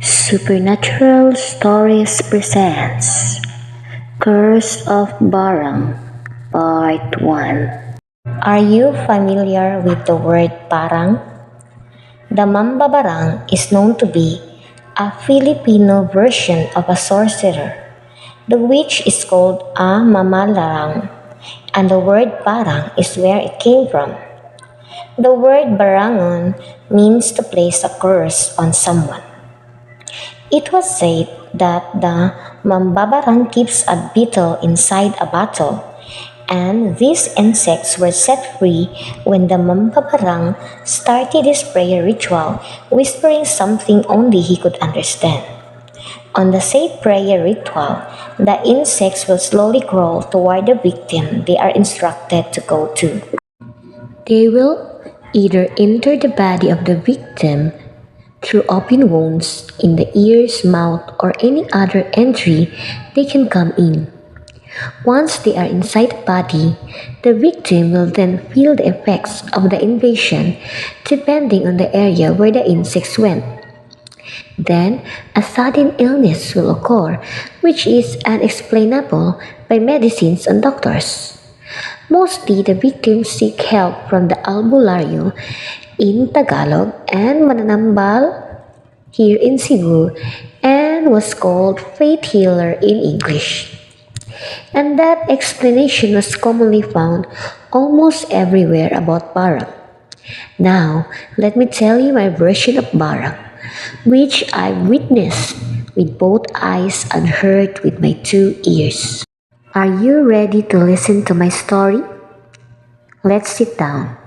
Supernatural Stories presents Curse of Barang Part 1. Are you familiar with the word parang? The Mamba Barang is known to be a Filipino version of a sorcerer. The witch is called a mamalarang, and the word parang is where it came from. The word barangon means to place a curse on someone. It was said that the mambabarang keeps a beetle inside a bottle, and these insects were set free when the mambabarang started his prayer ritual, whispering something only he could understand. On the said prayer ritual, the insects will slowly crawl toward the victim they are instructed to go to. They will either enter the body of the victim through open wounds in the ears, mouth, or any other entry they can come in. Once they are inside the body, the victim will then feel the effects of the invasion depending on the area where the insects went. Then, a sudden illness will occur, which is unexplainable by medicines and doctors. Mostly, the victims seek help from the albularyo in Tagalog and mananambal here in Cebu and was called faith healer in English. And that explanation was commonly found almost everywhere about Barang. Now, let me tell you my version of Barang, which I witnessed with both eyes and heard with my two ears. Are you ready to listen to my story? Let's sit down.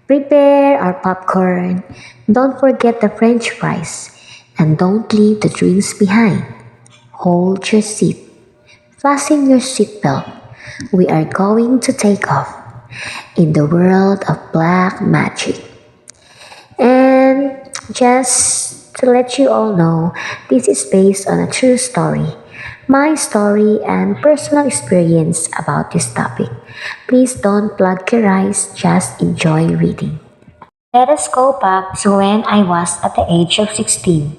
Prepare our popcorn. Don't forget the french fries. And don't leave the drinks behind. Hold your seat. Fasten your seatbelt. We are going to take off in the world of black magic. And just to let you all know, this is based on a true story. My story and personal experience about this topic. Please don't plug your eyes, just enjoy reading. Let us go back to when I was at the age of 16.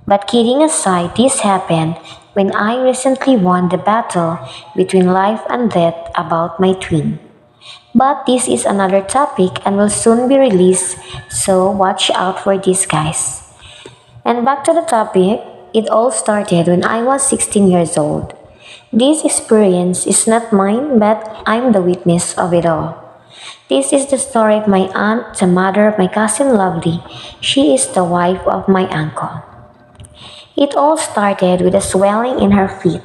But kidding aside, this happened when I recently won the battle between life and death about my twin. But this is another topic and will soon be released, so watch out for this, guys. And back to the topic, it all started when I was 16 years old. This experience is not mine, but I'm the witness of it all. This is the story of my aunt, the mother of my cousin Lovely. She is the wife of my uncle. It all started with a swelling in her feet.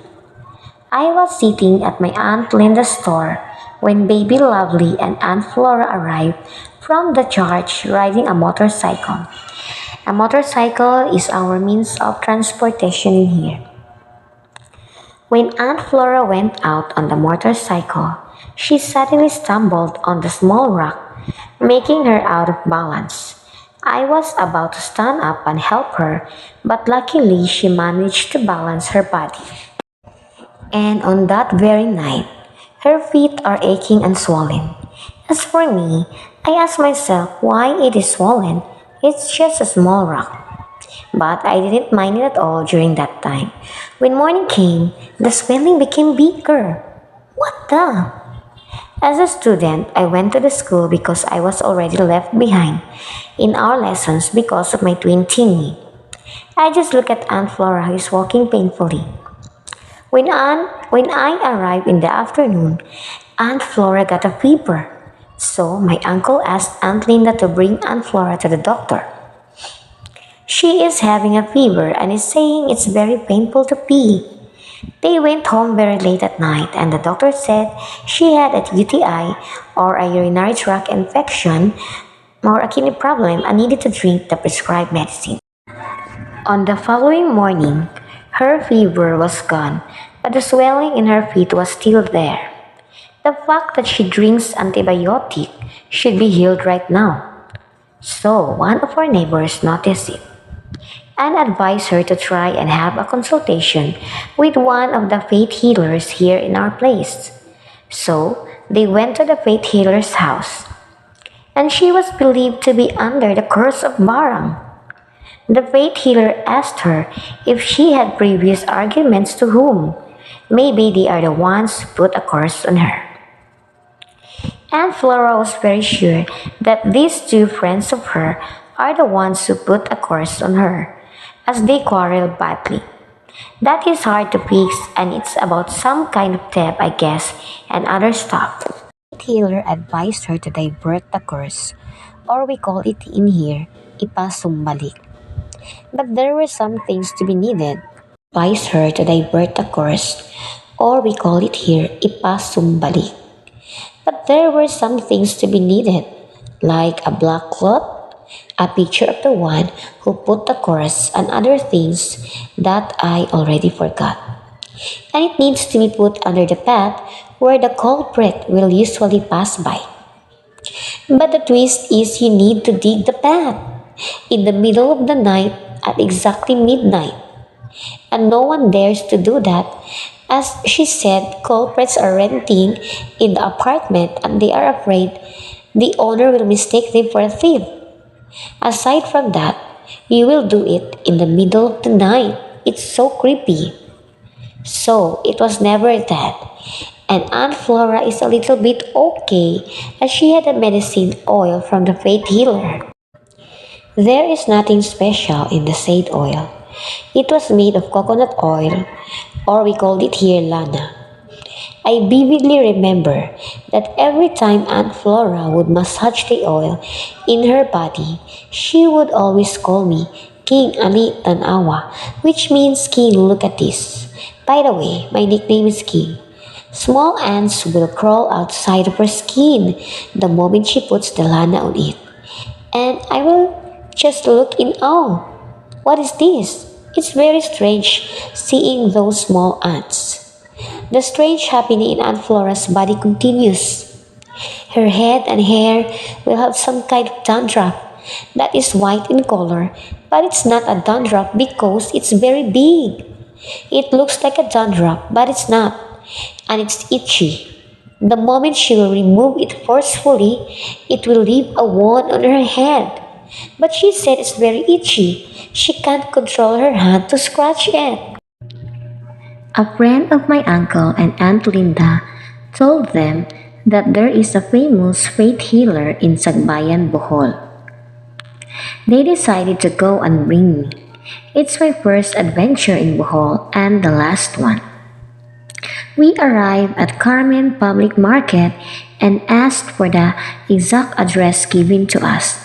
I was sitting at my Aunt Linda's store when baby Lovely and Aunt Flora arrived from the church riding a motorcycle. A motorcycle is our means of transportation in here. When Aunt Flora went out on the motorcycle, she suddenly stumbled on the small rock, making her out of balance. I was about to stand up and help her, but luckily she managed to balance her body. And on that very night, her feet are aching and swollen. As for me, I ask myself why it is swollen. It's just a small rock. But I didn't mind it at all during that time. When morning came, the swelling became bigger. What the? As a student, I went to the school because I was already left behind in our lessons because of my twin Timmy. I just look at Aunt Flora who is walking painfully. When I arrived in the afternoon, Aunt Flora got a fever. So my uncle asked Aunt Linda to bring Aunt Flora to the doctor. She is having a fever and is saying it's very painful to pee. They went home very late at night and the doctor said she had a UTI or a urinary tract infection or a kidney problem and needed to drink the prescribed medicine. On the following morning, her fever was gone, but the swelling in her feet was still there. The fact that she drinks antibiotic should be healed right now. So one of our neighbors noticed it and advised her to try and have a consultation with one of the faith healers here in our place. So they went to the faith healer's house, and she was believed to be under the curse of Barang. The faith healer asked her if she had previous arguments to whom. Maybe they are the ones who put a curse on her. Aunt Flora was very sure that these two friends of her are the ones who put a curse on her, as they quarrel badly. That is hard to fix, and it's about some kind of theft, I guess, and other stuff. The healer advised her to divert the curse, or we call it in here, ipasumbalik. But there were some things to be needed. Advised her to divert the curse, or we call it here, ipasumbalik. But there were some things to be needed, like a black cloth, a picture of the one who put the curse, and other things that I already forgot. And it needs to be put under the path where the culprit will usually pass by. But the twist is you need to dig the path in the middle of the night at exactly midnight. And no one dares to do that. As she said, culprits are renting in the apartment and they are afraid the owner will mistake them for a thief. Aside from that, you will do it in the middle of the night. It's so creepy. So it was never that. And Aunt Flora is a little bit okay as she had a medicine oil from the faith healer. There is nothing special in the said oil. It was made of coconut oil, or we called it here lana. I vividly remember that every time Aunt Flora would massage the oil in her body, she would always call me King Ali Tanawa, which means King, look at this. By the way, my nickname is King. Small ants will crawl outside of her skin the moment she puts the lana on it. And I will just look in awe. What is this? It's very strange seeing those small ants. The strange happening in Aunt Flora's body continues. Her head and hair will have some kind of dandruff that is white in color, but it's not a dandruff because it's very big. It looks like a dandruff, but it's not, and it's itchy. The moment she will remove it forcefully, it will leave a wound on her head. But she said it's very itchy. She can't control her hand to scratch it. A friend of my uncle and Aunt Linda told them that there is a famous faith healer in Sagbayan, Bohol. They decided to go and bring me. It's my first adventure in Bohol and the last one. We arrived at Carmen Public Market and asked for the exact address given to us.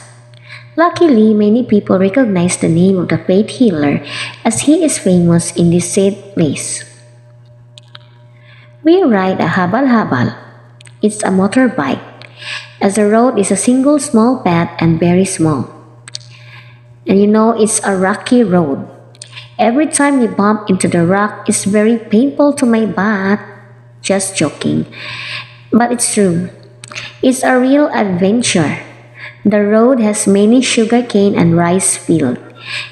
Luckily, many people recognized the name of the faith healer as he is famous in this said place. We ride a habal-habal. It's a motorbike, as the road is a single small path and very small. And you know it's a rocky road. Every time you bump into the rock, it's very painful to my butt. Just joking. But it's true. It's a real adventure. The road has many sugarcane and rice fields.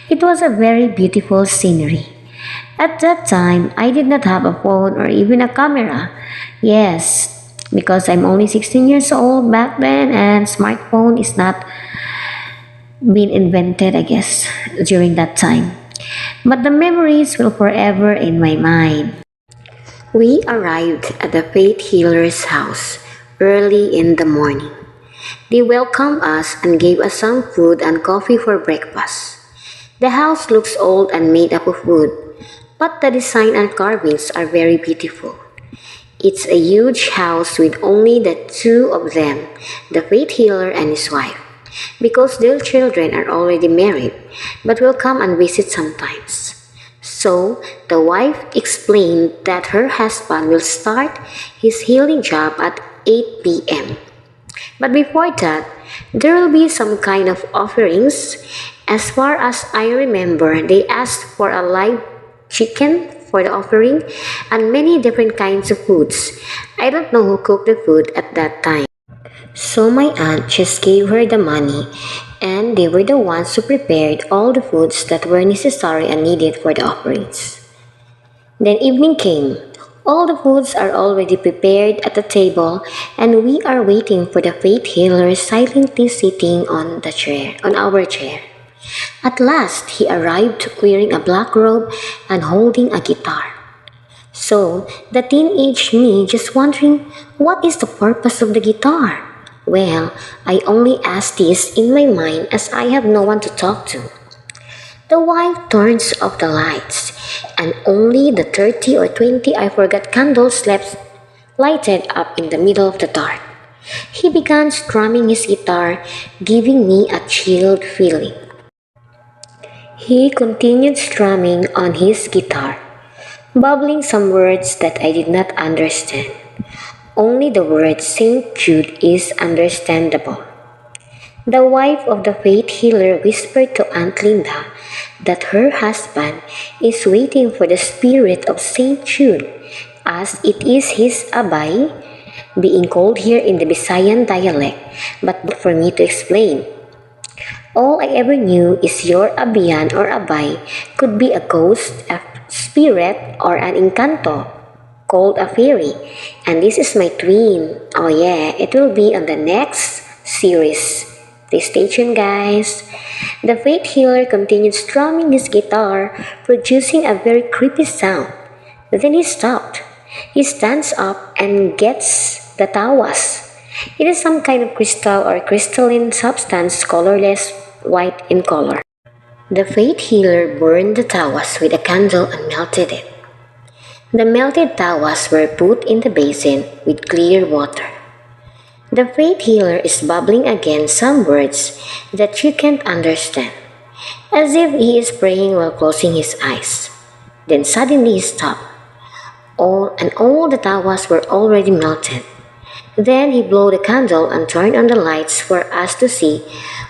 It was a very beautiful scenery. At that time, I did not have a phone or even a camera. Yes, because I'm only 16 years old back then and smartphone is not been invented, I guess, during that time. But the memories will forever in my mind. We arrived at the faith healer's house early in the morning. They welcomed us and gave us some food and coffee for breakfast. The house looks old and made up of wood, but the design and carvings are very beautiful. It's a huge house with only the two of them, the faith healer and his wife, because their children are already married, but will come and visit sometimes. So, the wife explained that her husband will start his healing job at 8 p.m. But before that, there will be some kind of offerings. As far as I remember, they asked for a live chicken for the offering and many different kinds of foods. I don't know who cooked the food at that time. So my aunt just gave her the money and they were the ones who prepared all the foods that were necessary and needed for the offerings. Then evening came. All the foods are already prepared at the table and we are waiting for the faith healer silently sitting on our chair. At last, he arrived wearing a black robe and holding a guitar. So, the teenage me just wondering, what is the purpose of the guitar? Well, I only ask this in my mind as I have no one to talk to. The wife turns off the lights, and only the 30 or 20 I forgot candles left lighted up in the middle of the dark. He began strumming his guitar, giving me a chilled feeling. He continued strumming on his guitar, babbling some words that I did not understand. Only the word Saint Jude is understandable. The wife of the faith healer whispered to Aunt Linda that her husband is waiting for the spirit of Saint Jude, as it is his abay, being called here in the Visayan dialect, but for me to explain. All I ever knew is your abiyan or abay could be a ghost, a spirit, or an encanto called a fairy. And this is my twin. Oh yeah, it will be on the next series. Please stay tuned, guys. The faith healer continued strumming his guitar, producing a very creepy sound. Then he stopped. He stands up and gets the tawas. It is some kind of crystal or crystalline substance, colorless, white in color. The faith healer burned the tawas with a candle and melted it. The melted tawas were put in the basin with clear water. The faith healer is babbling again some words that you can't understand, as if he is praying while closing his eyes. Then suddenly he stopped. All the tawas were already melted. Then he blew the candle and turned on the lights for us to see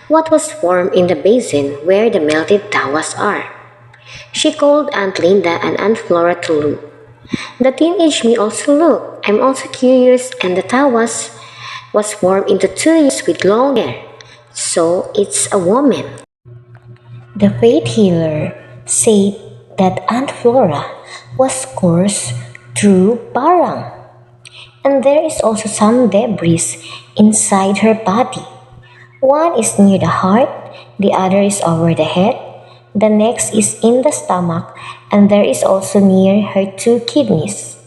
what was formed in the basin where the melted tawas are. She called Aunt Linda and Aunt Flora to look. The teenage me also looked. I'm also curious, and the tawas was formed into two youths with long hair. So it's a woman. The faith healer said that Aunt Flora was cursed through Barang, and there is also some debris inside her body. One is near the heart, the other is over the head, the next is in the stomach, and there is also near her two kidneys.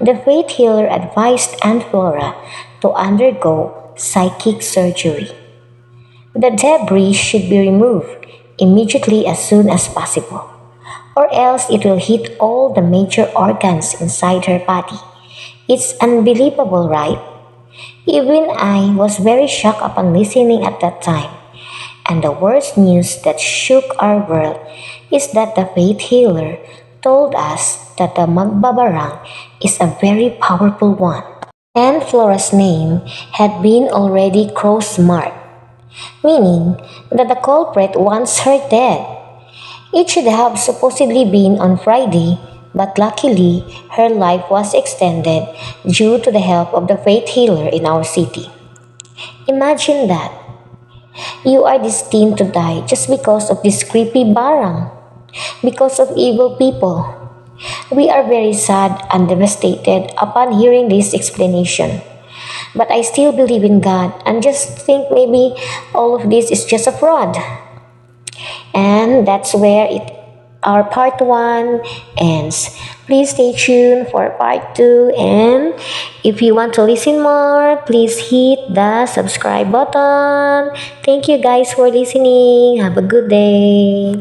The faith healer advised Aunt Flora to undergo psychic surgery. The debris should be removed immediately as soon as possible, or else it will hit all the major organs inside her body. It's unbelievable, right? Even I was very shocked upon listening at that time. And the worst news that shook our world is that the faith healer told us that the magbabarang is a very powerful one. And Flora's name had been already cross-marked, meaning that the culprit wants her dead. It should have supposedly been on Friday, but luckily her life was extended due to the help of the faith healer in our city. Imagine that. You are destined to die just because of this creepy barang, because of evil people. We are very sad and devastated upon hearing this explanation. But I still believe in God and just think maybe all of this is just a fraud. And that's where our part 1 ends. Please stay tuned for part 2, and if you want to listen more, please hit the subscribe button. Thank you guys for listening. Have a good day.